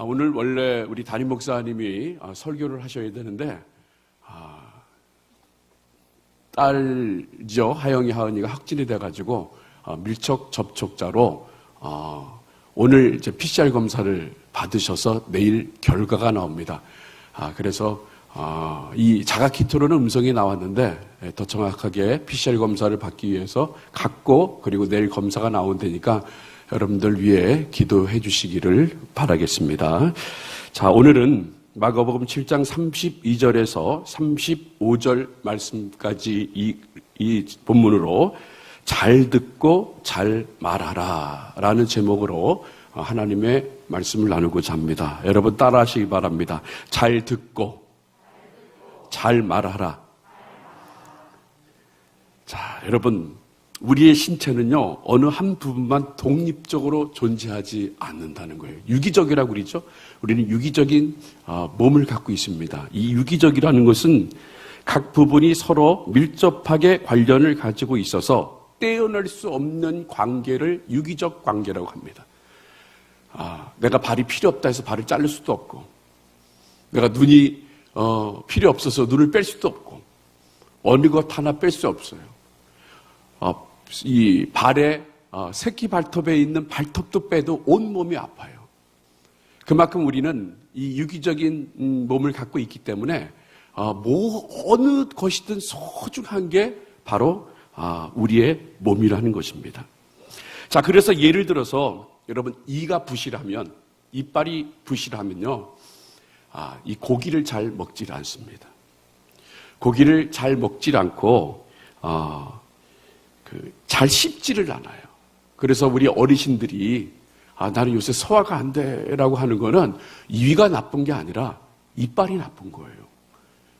오늘 원래 우리 담임 목사님이 설교를 하셔야 되는데 딸죠, 하영이 하은이가 확진이 돼가지고 밀접 접촉자로 오늘 이제 PCR 검사를 받으셔서 내일 결과가 나옵니다. 그래서 이 자가키트로는 음성이 나왔는데 더 정확하게 PCR 검사를 받기 위해서 갔고, 그리고 내일 검사가 나온다니까 여러분들 위해 기도해 주시기를 바라겠습니다. 자, 오늘은 마가복음 7장 32절에서 35절 말씀까지 이 본문으로 잘 듣고 잘 말하라 라는 제목으로 하나님의 말씀을 나누고자 합니다. 여러분 따라 하시기 바랍니다. 잘 듣고 잘 말하라. 자, 여러분, 우리의 신체는요, 어느 한 부분만 독립적으로 존재하지 않는다는 거예요. 유기적이라고 그러죠. 우리는 유기적인 몸을 갖고 있습니다. 이 유기적이라는 것은 각 부분이 서로 밀접하게 관련을 가지고 있어서 떼어낼 수 없는 관계를 유기적 관계라고 합니다. 내가 발이 필요 없다 해서 발을 자를 수도 없고, 내가 눈이 필요 없어서 눈을 뺄 수도 없고, 어느 것 하나 뺄 수 없어요. 이 발에 새끼 발톱에 있는 발톱도 빼도 온 몸이 아파요. 그만큼 우리는 이 유기적인 몸을 갖고 있기 때문에 어느 것이든 소중한 게 바로 우리의 몸이라는 것입니다. 자, 그래서 예를 들어서 여러분, 이가 부실하면, 이빨이 부실하면요, 이 고기를 잘 먹질 않습니다. 고기를 잘 먹질 않고 잘 씹지를 않아요. 그래서 우리 어르신들이 나는 요새 소화가 안 돼라고 하는 거는 위가 나쁜 게 아니라 이빨이 나쁜 거예요.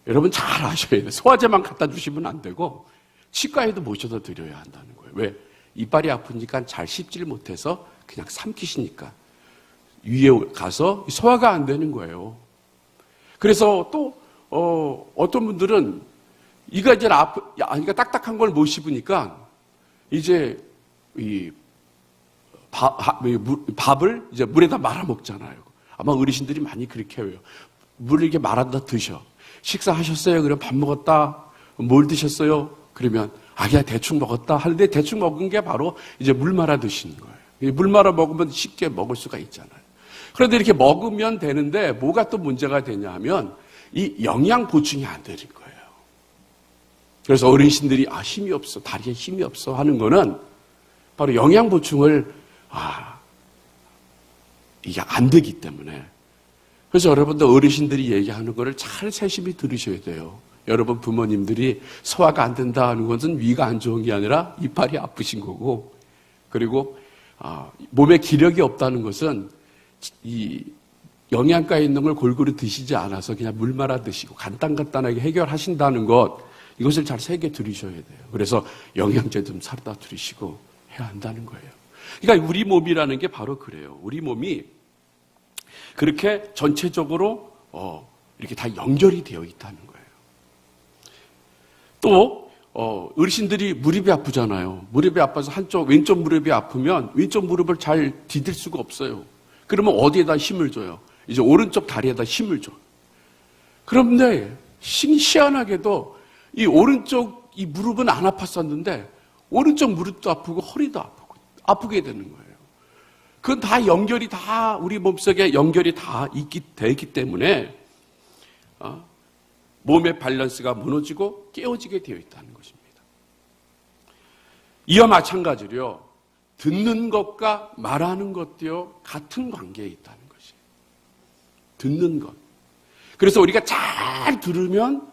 여러분 잘 아셔야 돼요. 소화제만 갖다 주시면 안 되고 치과에도 모셔다 드려야 한다는 거예요. 왜? 이빨이 아프니까 잘 씹지를 못해서 그냥 삼키시니까 위에 가서 소화가 안 되는 거예요. 그래서 또 어떤 분들은 이가 이제 그러니까 딱딱한 걸 못 씹으니까 이제 이 밥을 이제 물에다 말아 먹잖아요. 아마 어르신들이 많이 그렇게 해요. 물을 이렇게 말아다 드셔. 식사하셨어요? 그럼 밥 먹었다. 뭘 드셨어요? 그러면 그냥 대충 먹었다 하는데, 대충 먹은 게 바로 이제 물 말아 드시는 거예요. 물 말아 먹으면 쉽게 먹을 수가 있잖아요. 그런데 이렇게 먹으면 되는데 뭐가 또 문제가 되냐 하면 이 영양 보충이 안 되는 거예요. 그래서 어르신들이 힘이 없어, 다리에 힘이 없어 하는 거는 바로 영양 보충을 이게 안 되기 때문에. 그래서 여러분들 어르신들이 얘기하는 거를 잘 세심히 들으셔야 돼요. 여러분 부모님들이 소화가 안 된다 하는 것은 위가 안 좋은 게 아니라 이빨이 아프신 거고, 그리고 몸에 기력이 없다는 것은 이 영양가에 있는 걸 골고루 드시지 않아서 그냥 물 말아 드시고 간단하게 해결하신다는 것, 이것을 잘 새겨 들으셔야 돼요. 그래서 영양제 좀 사다 들으시고 해야 한다는 거예요. 그러니까 우리 몸이라는 게 바로 그래요. 우리 몸이 그렇게 전체적으로 이렇게 다 연결이 되어 있다는 거예요. 또 어르신들이 무릎이 아프잖아요. 무릎이 아파서 왼쪽 무릎이 아프면 왼쪽 무릎을 잘 디딜 수가 없어요. 그러면 어디에다 힘을 줘요? 이제 오른쪽 다리에다 힘을 줘. 그런데 희한하게도 이 오른쪽 이 무릎은 안 아팠었는데 오른쪽 무릎도 아프고 허리도 아프게 되는 거예요. 그건 다 연결이 다 우리 몸속에 연결이 다 되기 때문에 몸의 밸런스가 무너지고 깨어지게 되어 있다는 것입니다. 이와 마찬가지로요, 듣는 것과 말하는 것도요 같은 관계에 있다는 것이에요. 듣는 것. 그래서 우리가 잘 들으면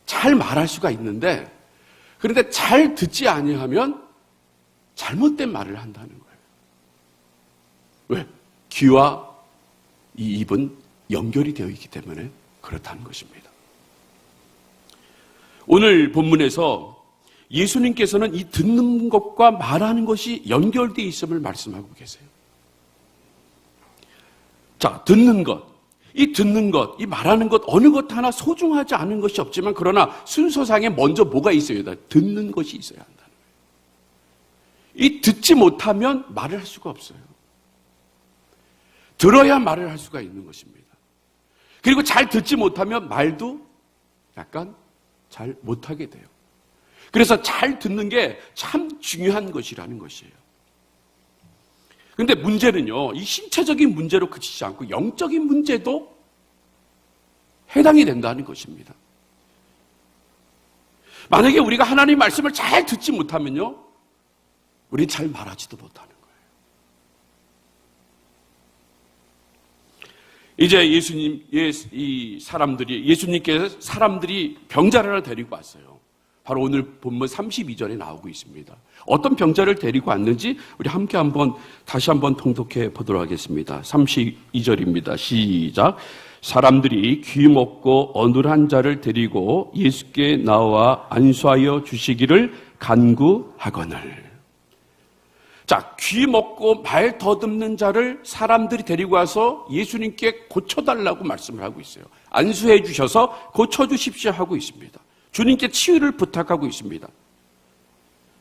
잘 말할 수가 있는데, 그런데 잘 듣지 아니하면 잘못된 말을 한다는 거예요. 왜? 귀와 이 입은 연결이 되어 있기 때문에 그렇다는 것입니다. 오늘 본문에서 예수님께서는 이 듣는 것과 말하는 것이 연결되어 있음을 말씀하고 계세요. 자, 듣는 것. 이 듣는 것, 이 말하는 것, 어느 것 하나 소중하지 않은 것이 없지만, 그러나 순서상에 먼저 뭐가 있어야 돼? 듣는 것이 있어야 한다는 거예요. 이 듣지 못하면 말을 할 수가 없어요. 들어야 말을 할 수가 있는 것입니다. 그리고 잘 듣지 못하면 말도 약간 잘 못하게 돼요. 그래서 잘 듣는 게 참 중요한 것이라는 것이에요. 그런데 문제는요, 이 신체적인 문제로 그치지 않고 영적인 문제도 해당이 된다는 것입니다. 만약에 우리가 하나님의 말씀을 잘 듣지 못하면요, 우리 잘 말하지도 못하는 거예요. 이제 예수님께서 사람들이 병자를 하나 데리고 왔어요. 바로 오늘 본문 32절에 나오고 있습니다. 어떤 병자를 데리고 왔는지 우리 함께 다시 한번 통독해 보도록 하겠습니다. 32절입니다. 시작. 사람들이 귀 먹고 어눌한 자를 데리고 예수께 나와 안수하여 주시기를 간구하거늘. 자, 귀 먹고 말 더듬는 자를 사람들이 데리고 와서 예수님께 고쳐달라고 말씀을 하고 있어요. 안수해 주셔서 고쳐주십시오 하고 있습니다. 주님께 치유를 부탁하고 있습니다.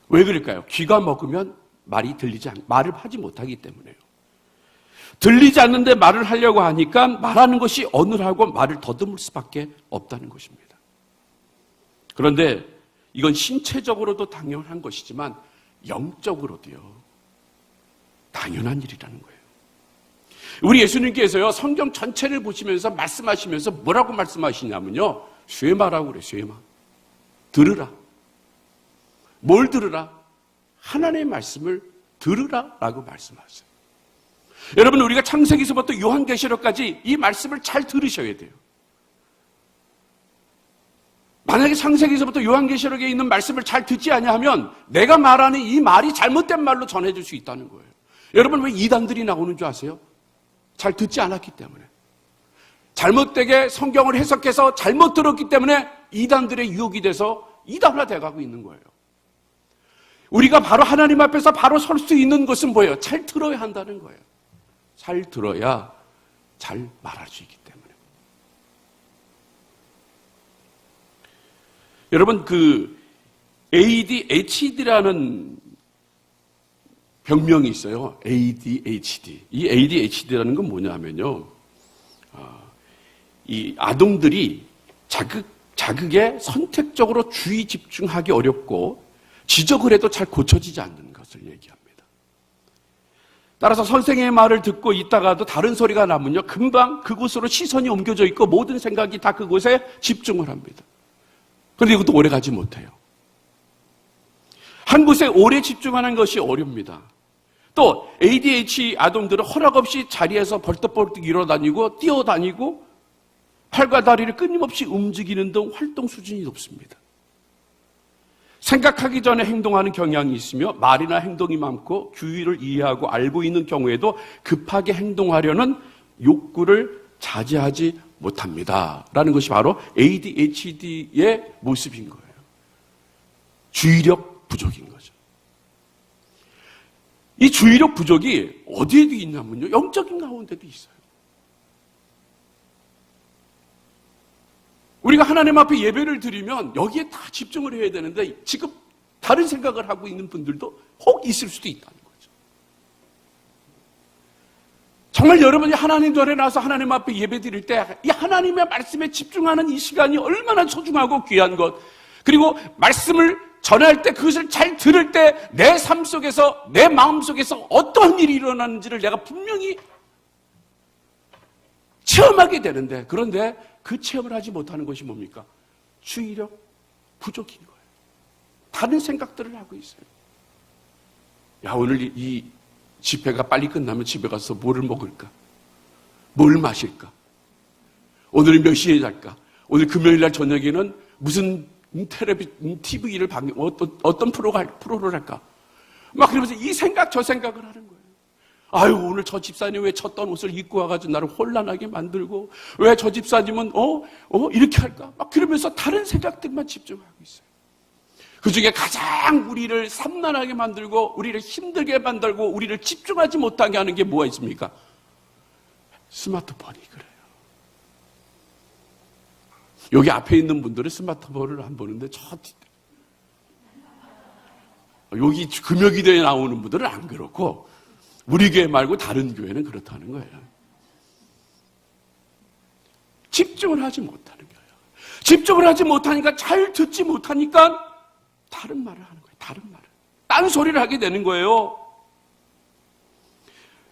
왜 그럴까요? 귀가 먹으면 말을 하지 못하기 때문에요. 들리지 않는데 말을 하려고 하니까 말하는 것이 어눌하고 말을 더듬을 수밖에 없다는 것입니다. 그런데 이건 신체적으로도 당연한 것이지만 영적으로도요, 당연한 일이라는 거예요. 우리 예수님께서요, 성경 전체를 보시면서 말씀하시면서 뭐라고 말씀하시냐면요, 쇠마라고 그래요. 쇠마. 들으라. 뭘 들으라? 하나님의 말씀을 들으라라고 말씀하세요. 여러분, 우리가 창세기서부터 요한계시록까지 이 말씀을 잘 들으셔야 돼요. 만약에 창세기서부터 요한계시록에 있는 말씀을 잘 듣지 아니하면 내가 말하는 이 말이 잘못된 말로 전해질 수 있다는 거예요. 여러분, 왜 이단들이 나오는 줄 아세요? 잘 듣지 않았기 때문에. 잘못되게 성경을 해석해서 잘못 들었기 때문에 이단들의 유혹이 돼서 이단화 돼가고 있는 거예요. 우리가 바로 하나님 앞에서 바로 설 수 있는 것은 뭐예요? 잘 들어야 한다는 거예요. 잘 들어야 잘 말할 수 있기 때문에. 여러분, ADHD라는 병명이 있어요. ADHD. 이 ADHD라는 건 뭐냐면요, 이 아동들이 자극에 선택적으로 주의 집중하기 어렵고 지적을 해도 잘 고쳐지지 않는 것을 얘기합니다. 따라서 선생님의 말을 듣고 있다가도 다른 소리가 나면요, 금방 그곳으로 시선이 옮겨져 있고 모든 생각이 다 그곳에 집중을 합니다. 그런데 이것도 오래 가지 못해요. 한 곳에 오래 집중하는 것이 어렵니다. 또 ADHD 아동들은 허락 없이 자리에서 벌떡벌떡 일어다니고 뛰어다니고 팔과 다리를 끊임없이 움직이는 등 활동 수준이 높습니다. 생각하기 전에 행동하는 경향이 있으며 말이나 행동이 많고 규율을 이해하고 알고 있는 경우에도 급하게 행동하려는 욕구를 자제하지 못합니다. 라는 것이 바로 ADHD의 모습인 거예요. 주의력 부족인 거죠. 이 주의력 부족이 어디에도 있냐면요, 영적인 가운데도 있어요. 우리가 하나님 앞에 예배를 드리면 여기에 다 집중을 해야 되는데 지금 다른 생각을 하고 있는 분들도 혹 있을 수도 있다는 거죠. 정말 여러분이 하나님 전에 나와서 하나님 앞에 예배 드릴 때 이 하나님의 말씀에 집중하는 이 시간이 얼마나 소중하고 귀한 것, 그리고 말씀을 전할 때 그것을 잘 들을 때 내 삶 속에서, 내 마음 속에서 어떤 일이 일어나는지를 내가 분명히 체험하게 되는데, 그런데 그 체험을 하지 못하는 것이 뭡니까? 주의력 부족인 거예요. 다른 생각들을 하고 있어요. 야, 오늘 이 집회가 빨리 끝나면 집에 가서 뭐를 먹을까? 뭘 마실까? 오늘 몇 시에 잘까? 오늘 금요일 날 저녁에는 무슨 TV를 어떤 프로를 할까? 막 그러면서 이 생각 저 생각을 하는 거예요. 아유, 오늘 저 집사님 왜 쳤던 옷을 입고 와가지고 나를 혼란하게 만들고, 왜 저 집사님은 이렇게 할까? 막 그러면서 다른 생각들만 집중하고 있어요. 그 중에 가장 우리를 산만하게 만들고 우리를 힘들게 만들고 우리를 집중하지 못하게 하는 게 뭐가 있습니까? 스마트폰이 그래요. 여기 앞에 있는 분들은 스마트폰을 안 보는데 여기 금요기도에 나오는 분들은 안 그렇고 우리 교회 말고 다른 교회는 그렇다는 거예요. 집중을 하지 못하는 거예요. 집중을 하지 못하니까, 잘 듣지 못하니까 다른 말을 하는 거예요. 다른 말을. 딴소리를 하게 되는 거예요.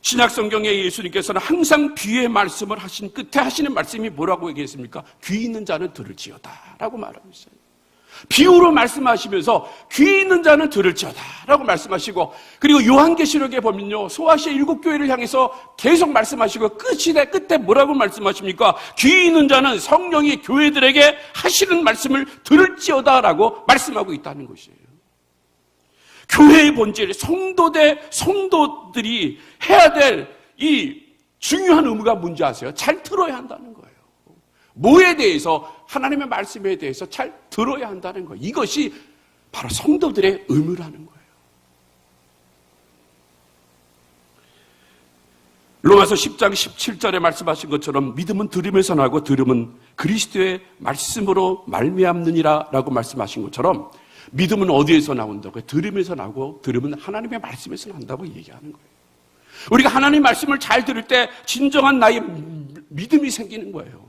신약 성경에 예수님께서는 항상 비유의 말씀을 하신 끝에 하시는 말씀이 뭐라고 얘기했습니까? 귀 있는 자는 들을지어다 라고 말하고 있어요. 비유로 말씀하시면서 귀 있는 자는 들을지어다 라고 말씀하시고, 그리고 요한계시록에 보면요, 소아시아 7교회를 향해서 계속 말씀하시고 끝에 뭐라고 말씀하십니까? 귀 있는 자는 성령이 교회들에게 하시는 말씀을 들을지어다 라고 말씀하고 있다는 것이에요. 교회의 본질, 성도들이 해야 될 이 중요한 의무가 뭔지 아세요? 잘 들어야 한다는 거예요. 뭐에 대해서? 하나님의 말씀에 대해서 잘 들어야 한다는 거예요. 이것이 바로 성도들의 의무라는 거예요. 로마서 10장 17절에 말씀하신 것처럼 믿음은 들으면서 나고 들음은 그리스도의 말씀으로 말미암느니라 라고 말씀하신 것처럼, 믿음은 어디에서 나온다고요? 들으면서 나고 들음은 하나님의 말씀에서 난다고 얘기하는 거예요. 우리가 하나님 말씀을 잘 들을 때 진정한 나의 믿음이 생기는 거예요.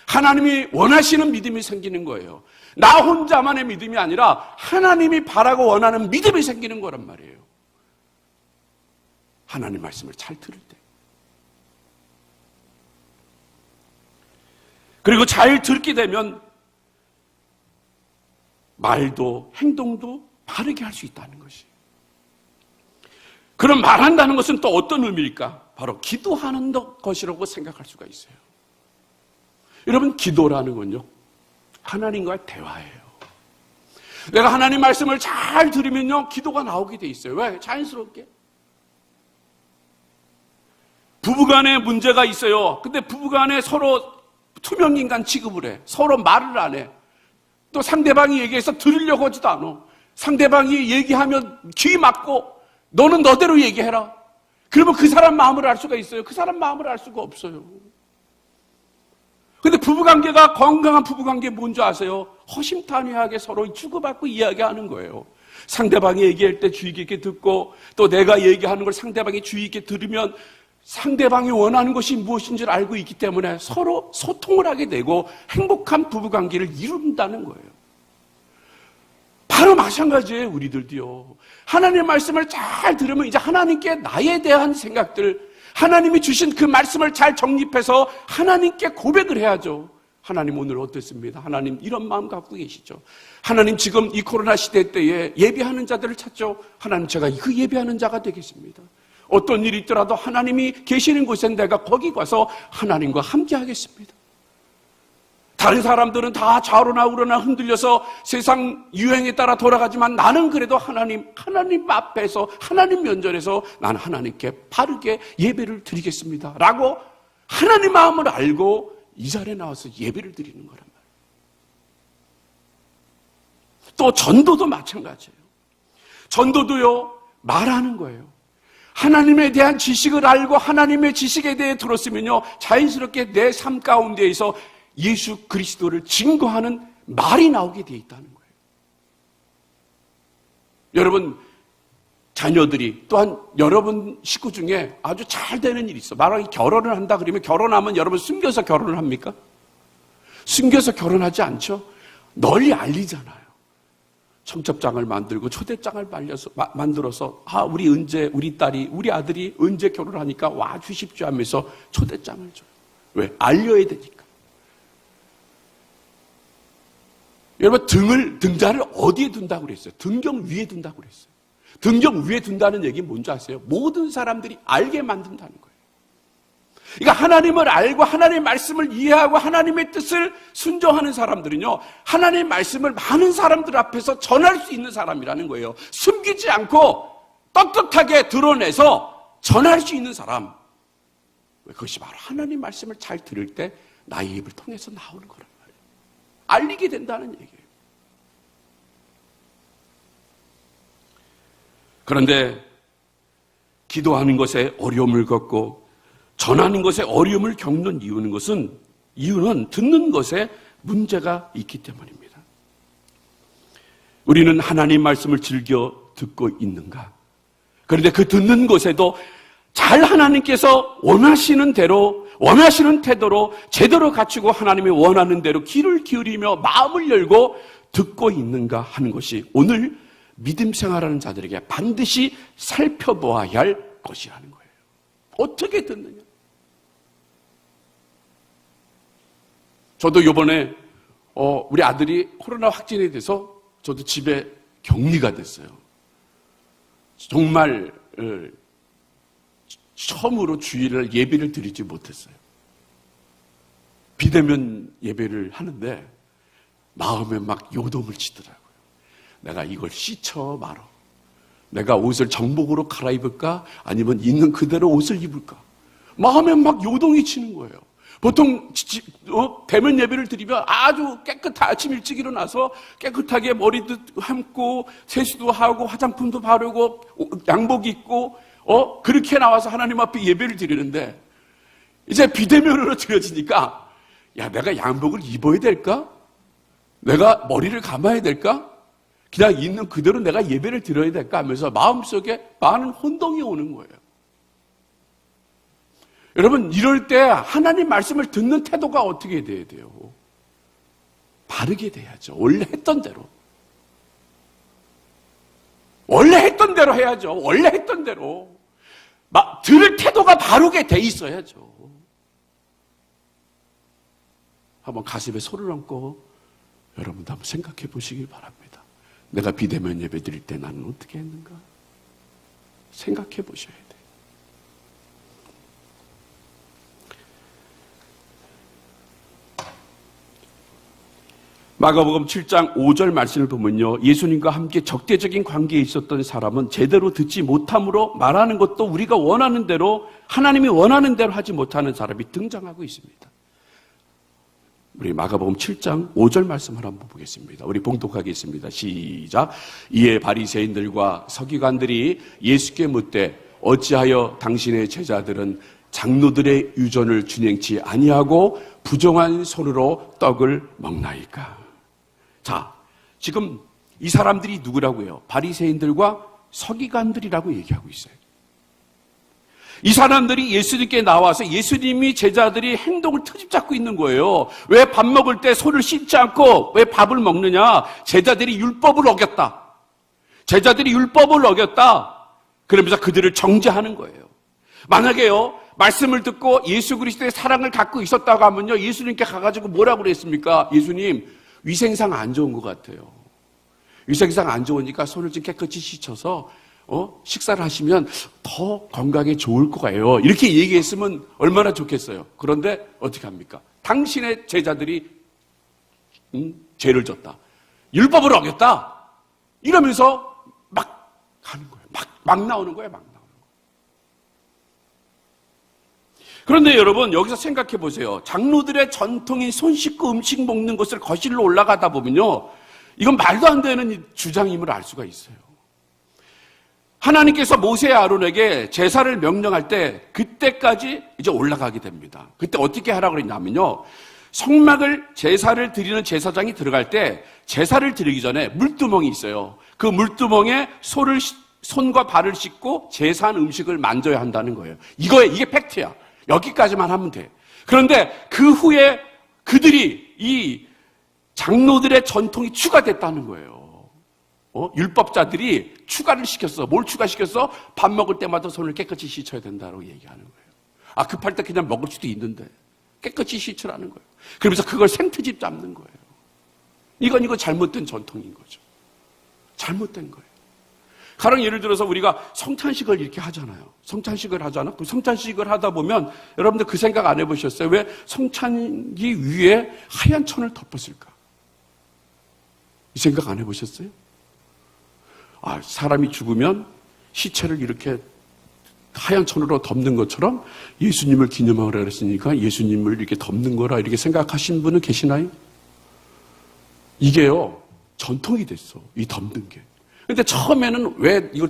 하나님이 원하시는 믿음이 생기는 거예요. 나 혼자만의 믿음이 아니라 하나님이 바라고 원하는 믿음이 생기는 거란 말이에요. 하나님 말씀을 잘 들을 때. 그리고 잘 듣게 되면 말도 행동도 바르게 할 수 있다는 것이. 그럼 말한다는 것은 또 어떤 의미일까? 바로 기도하는 것이라고 생각할 수가 있어요. 여러분, 기도라는 건요, 하나님과의 대화예요. 내가 하나님 말씀을 잘 들으면요, 기도가 나오게 돼 있어요. 왜? 자연스럽게. 부부간에 문제가 있어요. 근데 부부간에 서로 투명인간 취급을 해. 서로 말을 안 해. 또 상대방이 얘기해서 들으려고 하지도 않아. 상대방이 얘기하면 귀 막고 너는 너대로 얘기해라. 그러면 그 사람 마음을 알 수가 있어요? 그 사람 마음을 알 수가 없어요. 근데 부부관계가 건강한 부부관계 뭔지 아세요? 허심탄회하게 서로 주고받고 이야기하는 거예요. 상대방이 얘기할 때 주의 깊게 듣고, 또 내가 얘기하는 걸 상대방이 주의 깊게 들으면 상대방이 원하는 것이 무엇인지를 알고 있기 때문에 서로 소통을 하게 되고 행복한 부부관계를 이룬다는 거예요. 바로 마찬가지예요. 우리들도요. 하나님의 말씀을 잘 들으면 이제 하나님께 나에 대한 생각들, 하나님이 주신 그 말씀을 잘 정립해서 하나님께 고백을 해야죠. 하나님 오늘 어떻습니다? 하나님 이런 마음 갖고 계시죠? 하나님 지금 이 코로나 시대 때에 예배하는 자들을 찾죠? 하나님 제가 그 예배하는 자가 되겠습니다. 어떤 일이 있더라도 하나님이 계시는 곳에 내가 거기 가서 하나님과 함께 하겠습니다. 다른 사람들은 다 좌우로나 우로나 흔들려서 세상 유행에 따라 돌아가지만 나는 그래도 하나님 앞에서, 하나님 면전에서 나는 하나님께 바르게 예배를 드리겠습니다 라고 하나님 마음을 알고 이 자리에 나와서 예배를 드리는 거란 말이에요. 또 전도도 마찬가지예요. 전도도요, 말하는 거예요. 하나님에 대한 지식을 알고 하나님의 지식에 대해 들었으면요, 자연스럽게 내 삶 가운데에서 예수 그리스도를 증거하는 말이 나오게 되어 있다는 거예요. 여러분, 자녀들이, 또한 여러분 식구 중에 아주 잘 되는 일이 있어. 말하기 결혼을 한다 그러면, 결혼하면 여러분 숨겨서 결혼을 합니까? 숨겨서 결혼하지 않죠? 널리 알리잖아요. 청첩장을 만들고 초대장을 만들어서 우리 딸이, 우리 아들이 언제 결혼하니까 와 주십시오 하면서 초대장을 줘요. 왜? 알려야 되니까. 여러분, 등자를 어디에 둔다고 그랬어요? 등경 위에 둔다고 그랬어요. 등경 위에 둔다는 얘기 뭔지 아세요? 모든 사람들이 알게 만든다는 거예요. 그러니까 하나님을 알고 하나님의 말씀을 이해하고 하나님의 뜻을 순종하는 사람들은요, 하나님의 말씀을 많은 사람들 앞에서 전할 수 있는 사람이라는 거예요. 숨기지 않고 떳떳하게 드러내서 전할 수 있는 사람. 그것이 바로 하나님의 말씀을 잘 들을 때 나의 입을 통해서 나오는 거란 말이에요. 알리게 된다는 얘기예요. 그런데 기도하는 것에 어려움을 겪고 전하는 것에 어려움을 겪는 이유는 듣는 것에 문제가 있기 때문입니다. 우리는 하나님 말씀을 즐겨 듣고 있는가? 그런데 그 듣는 것에도 잘 하나님께서 원하시는 대로, 원하시는 태도로 제대로 갖추고 하나님이 원하는 대로 귀를 기울이며 마음을 열고 듣고 있는가 하는 것이 오늘 믿음 생활하는 자들에게 반드시 살펴보아야 할 것이라는 거예요. 어떻게 듣느냐? 저도 이번에 우리 아들이 코로나 확진이 돼서 저도 집에 격리가 됐어요. 정말 처음으로 주일날 예배를 드리지 못했어요. 비대면 예배를 하는데 마음에 막 요동을 치더라고요. 내가 이걸 씻어 말어. 내가 옷을 정복으로 갈아입을까? 아니면 있는 그대로 옷을 입을까? 마음에 막 요동이 치는 거예요. 보통 대면 예배를 드리면 아주 아침 일찍 일어나서 깨끗하게 머리도 감고 세수도 하고 화장품도 바르고 양복 입고 그렇게 나와서 하나님 앞에 예배를 드리는데 이제 비대면으로 드려지니까 야, 내가 양복을 입어야 될까? 내가 머리를 감아야 될까? 그냥 있는 그대로 내가 예배를 드려야 될까 하면서 마음속에 많은 혼동이 오는 거예요. 여러분, 이럴 때 하나님 말씀을 듣는 태도가 어떻게 돼야 돼요? 바르게 돼야죠. 원래 했던 대로. 원래 했던 대로 해야죠. 원래 했던 대로. 들을 태도가 바르게 돼 있어야죠. 한번 가슴에 손을 얹고 여러분도 한번 생각해 보시길 바랍니다. 내가 비대면 예배 드릴 때 나는 어떻게 했는가? 생각해 보셔야 돼요. 마가복음 7장 5절 말씀을 보면요. 예수님과 함께 적대적인 관계에 있었던 사람은 제대로 듣지 못함으로 말하는 것도 우리가 원하는 대로 하나님이 원하는 대로 하지 못하는 사람이 등장하고 있습니다. 우리 마가복음 7장 5절 말씀을 한번 보겠습니다. 우리 봉독하겠습니다. 시작. 이에 바리새인들과 서기관들이 예수께 묻되 어찌하여 당신의 제자들은 장로들의 유전을 준행치 아니하고 부정한 손으로 떡을 먹나이까? 자, 지금 이 사람들이 누구라고요? 바리새인들과 서기관들이라고 얘기하고 있어요. 이 사람들이 예수님께 나와서 예수님이 제자들이 행동을 트집 잡고 있는 거예요. 왜 밥 먹을 때 손을 씻지 않고 왜 밥을 먹느냐? 제자들이 율법을 어겼다. 제자들이 율법을 어겼다. 그러면서 그들을 정죄하는 거예요. 만약에요, 말씀을 듣고 예수 그리스도의 사랑을 갖고 있었다고 하면요, 예수님께 가가지고 뭐라고 그랬습니까? 예수님, 위생상 안 좋은 것 같아요. 위생상 안 좋으니까 손을 좀 깨끗이 씻어서 식사를 하시면 더 건강에 좋을 거예요. 이렇게 얘기했으면 얼마나 좋겠어요. 그런데 어떻게 합니까? 당신의 제자들이 죄를 졌다. 율법을 어겼다. 이러면서 막 가는 거예요. 막 나오는 거예요. 막 나오는 거예요. 그런데 여러분, 여기서 생각해 보세요. 장로들의 전통인 손 씻고 음식 먹는 것을 거실로 올라가다 보면요, 이건 말도 안 되는 주장임을 알 수가 있어요. 하나님께서 모세 아론에게 제사를 명령할 때 그때까지 이제 올라가게 됩니다. 그때 어떻게 하라고 그랬냐면요, 성막을 제사를 드리는 제사장이 들어갈 때 제사를 드리기 전에 물두멍이 있어요. 그 물두멍에 손과 발을 씻고 제사한 음식을 만져야 한다는 거예요. 이게 팩트야. 여기까지만 하면 돼. 그런데 그 후에 그들이 이 장로들의 전통이 추가됐다는 거예요. 율법자들이 추가를 시켰어. 뭘 추가시켰어? 밥 먹을 때마다 손을 깨끗이 씻어야 된다고 얘기하는 거예요. 급할 때 그냥 먹을 수도 있는데 깨끗이 씻으라는 거예요. 그러면서 그걸 생트집 잡는 거예요. 이건 잘못된 전통인 거죠. 잘못된 거예요. 가령 예를 들어서 우리가 성찬식을 이렇게 하잖아요. 성찬식을 하잖아. 그 성찬식을 하다 보면 여러분들 그 생각 안 해보셨어요? 왜 성찬기 위에 하얀 천을 덮었을까? 이 생각 안 해보셨어요? 사람이 죽으면 시체를 이렇게 하얀 천으로 덮는 것처럼 예수님을 기념하라 그랬으니까 예수님을 이렇게 덮는 거라 이렇게 생각하신 분은 계시나요? 이게요, 전통이 됐어. 이 덮는 게. 근데 처음에는 왜 이걸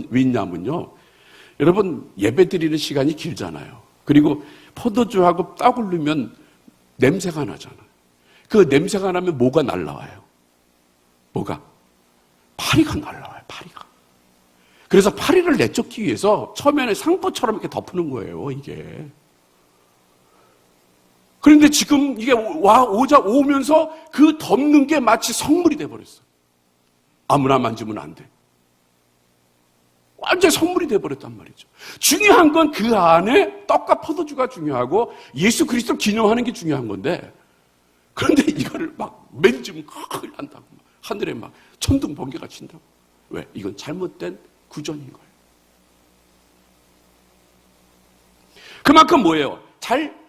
왜 있냐면요, 여러분, 예배 드리는 시간이 길잖아요. 그리고 포도주하고 떡을 넣으면 냄새가 나잖아요. 그 냄새가 나면 뭐가 날라와요? 뭐가? 파리가 날라와요, 파리가. 그래서 파리를 내쫓기 위해서 처음에는 상포처럼 이렇게 덮는 거예요, 이게. 그런데 지금 이게 오면서 그 덮는 게 마치 성물이 돼버렸어. 아무나 만지면 안 돼. 완전 선물이 돼버렸단 말이죠. 중요한 건 그 안에 떡과 포도주가 중요하고 예수 그리스도를 기념하는 게 중요한 건데, 그런데 이거를 막 맨지면 큰일 난다고. 하늘에 막 천둥 번개가 친다고. 왜? 이건 잘못된 구전인 거예요. 그만큼 뭐예요? 잘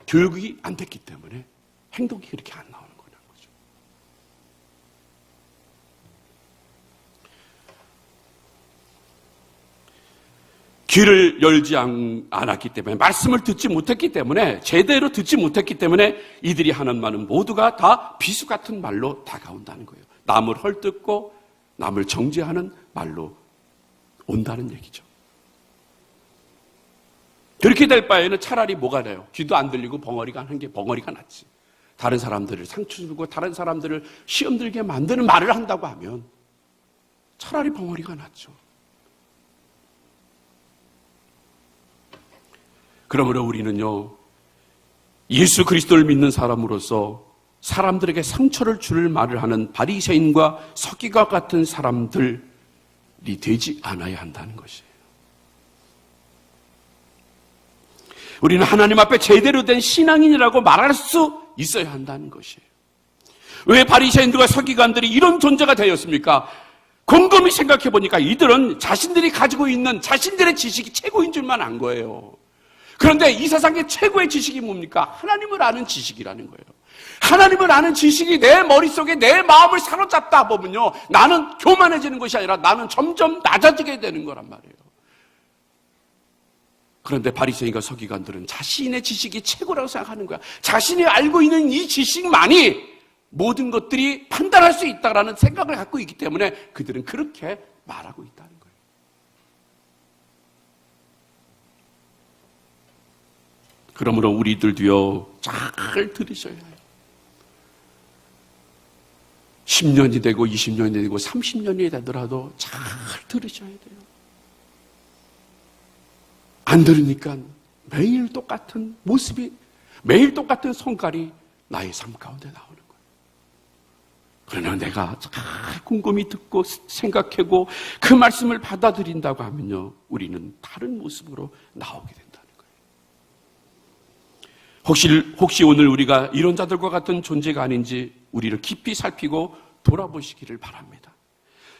교육이 안 됐기 때문에 행동이 그렇게 안 나오는 거라는 거죠. 귀를 열지 않았기 때문에, 말씀을 듣지 못했기 때문에, 제대로 듣지 못했기 때문에 이들이 하는 말은 모두가 다 비수 같은 말로 다가온다는 거예요. 남을 헐뜯고 남을 정죄하는 말로 온다는 얘기죠. 그렇게 될 바에는 차라리 뭐가 돼요? 귀도 안 들리고 벙어리가 하는 게 벙어리가 낫지. 다른 사람들을 상처 주고 다른 사람들을 시험 들게 만드는 말을 한다고 하면 차라리 벙어리가 낫죠. 그러므로 우리는요, 예수 그리스도를 믿는 사람으로서 사람들에게 상처를 줄 말을 하는 바리새인과 서기관 같은 사람들이 되지 않아야 한다는 것이에요. 우리는 하나님 앞에 제대로 된 신앙인이라고 말할 수 있어야 한다는 것이에요. 왜 바리새인들과 서기관들이 이런 존재가 되었습니까? 곰곰이 생각해 보니까 이들은 자신들이 가지고 있는 자신들의 지식이 최고인 줄만 안 거예요. 그런데 이 세상의 최고의 지식이 뭡니까? 하나님을 아는 지식이라는 거예요. 하나님을 아는 지식이 내 머릿속에 내 마음을 사로잡다 보면요, 나는 교만해지는 것이 아니라 나는 점점 낮아지게 되는 거란 말이에요. 그런데 바리새인과 서기관들은 자신의 지식이 최고라고 생각하는 거야. 자신이 알고 있는 이 지식만이 모든 것들이 판단할 수 있다라는 생각을 갖고 있기 때문에 그들은 그렇게 말하고 있다는 거예요. 그러므로 우리들도요, 잘 들으셔야 해요. 10년이 되고 20년이 되고 30년이 되더라도 잘 들으셔야 돼요. 안 들으니까 매일 똑같은 모습이, 매일 똑같은 성깔이 나의 삶 가운데 나오는 거예요. 그러나 내가 잘 곰곰이 듣고 생각하고 그 말씀을 받아들인다고 하면요, 우리는 다른 모습으로 나오게 된다는 거예요. 혹시 오늘 우리가 이런 자들과 같은 존재가 아닌지 우리를 깊이 살피고 돌아보시기를 바랍니다.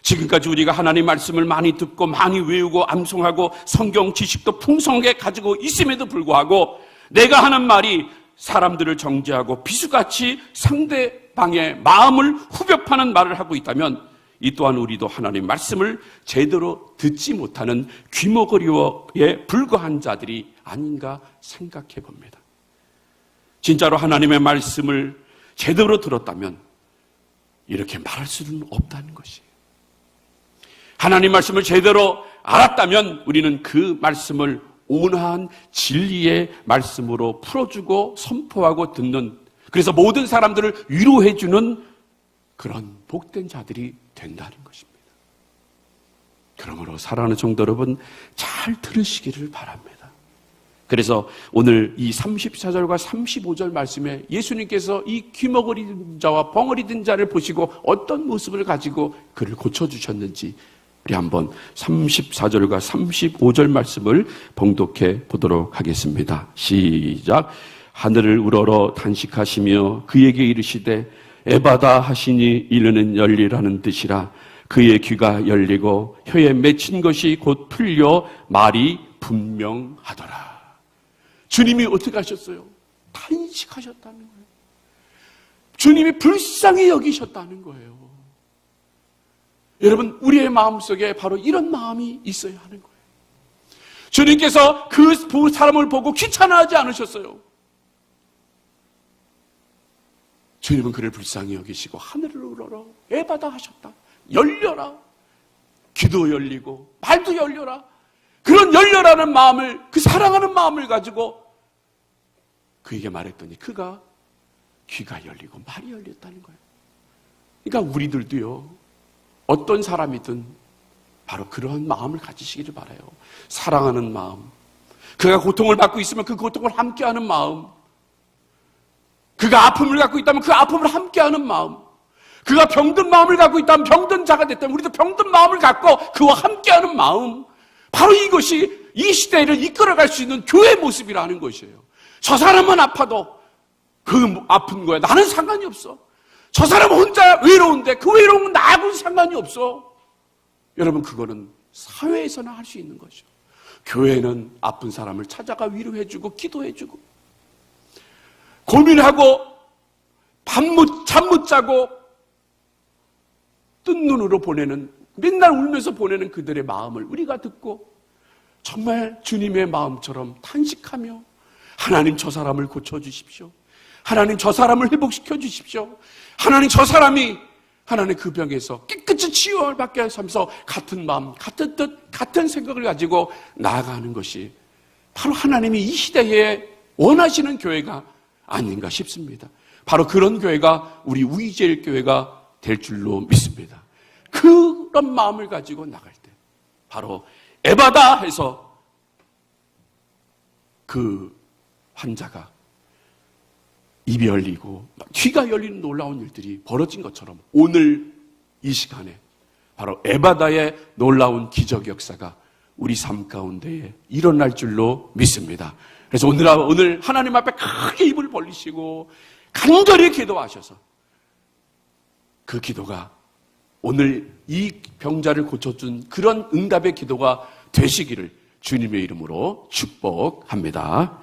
지금까지 우리가 하나님 말씀을 많이 듣고 많이 외우고 암송하고 성경 지식도 풍성하게 가지고 있음에도 불구하고 내가 하는 말이 사람들을 정죄하고 비수같이 상대방의 마음을 후벼 파는 말을 하고 있다면 이 또한 우리도 하나님 말씀을 제대로 듣지 못하는 귀머거리에 불과한 자들이 아닌가 생각해 봅니다. 진짜로 하나님의 말씀을 제대로 들었다면 이렇게 말할 수는 없다는 것이에요. 하나님 말씀을 제대로 알았다면 우리는 그 말씀을 온화한 진리의 말씀으로 풀어주고 선포하고 듣는, 그래서 모든 사람들을 위로해주는 그런 복된 자들이 된다는 것입니다. 그러므로 사랑하는 성도 여러분, 잘 들으시기를 바랍니다. 그래서 오늘 이 34절과 35절 말씀에 예수님께서 이 귀머거리든 자와 벙어리든 자를 보시고 어떤 모습을 가지고 그를 고쳐주셨는지 우리 한번 34절과 35절 말씀을 봉독해 보도록 하겠습니다. 시작. 하늘을 우러러 단식하시며 그에게 이르시되 에바다 하시니 이르는 열리라는 뜻이라. 그의 귀가 열리고 혀에 맺힌 것이 곧 풀려 말이 분명하더라. 주님이 어떻게 하셨어요? 단식하셨다는 거예요. 주님이 불쌍히 여기셨다는 거예요. 여러분, 우리의 마음속에 바로 이런 마음이 있어야 하는 거예요. 주님께서 그 사람을 보고 귀찮아하지 않으셨어요. 주님은 그를 불쌍히 여기시고 하늘을 우러러 에바다 하셨다. 열려라. 귀도 열리고 말도 열려라. 그런 열려라는 마음을, 그 사랑하는 마음을 가지고 그에게 말했더니 그가 귀가 열리고 말이 열렸다는 거예요. 그러니까 우리들도요, 어떤 사람이든 바로 그러한 마음을 가지시기를 바라요. 사랑하는 마음, 그가 고통을 받고 있으면 그 고통을 함께하는 마음, 그가 아픔을 갖고 있다면 그 아픔을 함께하는 마음, 그가 병든 마음을 갖고 있다면 병든 자가 됐다면 우리도 병든 마음을 갖고 그와 함께하는 마음, 바로 이것이 이 시대를 이끌어갈 수 있는 교회의 모습이라는 것이에요. 저 사람만 아파도 그 아픈 거야 나는 상관이 없어. 저 사람 혼자 외로운데 그 외로움은 나하고는 상관이 없어. 여러분, 그거는 사회에서나 할 수 있는 거죠. 교회는 아픈 사람을 찾아가 위로해주고 기도해주고 고민하고 잠 못 자고 뜬 눈으로 보내는, 맨날 울면서 보내는 그들의 마음을 우리가 듣고 정말 주님의 마음처럼 탄식하며 하나님 저 사람을 고쳐주십시오. 하나님 저 사람을 회복시켜 주십시오. 하나님 저 사람이 하나님 그 병에서 깨끗이 치유를 받게 하면서 같은 마음, 같은 뜻, 같은 생각을 가지고 나아가는 것이 바로 하나님이 이 시대에 원하시는 교회가 아닌가 싶습니다. 바로 그런 교회가 우리 우이제일 교회가 될 줄로 믿습니다. 그런 마음을 가지고 나갈 때 바로 에바다 해서 그 환자가 입이 열리고 귀가 열리는 놀라운 일들이 벌어진 것처럼 오늘 이 시간에 바로 에바다의 놀라운 기적 역사가 우리 삶 가운데에 일어날 줄로 믿습니다. 그래서 오늘 하나님 앞에 크게 입을 벌리시고 간절히 기도하셔서 그 기도가 오늘 이 병자를 고쳐준 그런 응답의 기도가 되시기를 주님의 이름으로 축복합니다.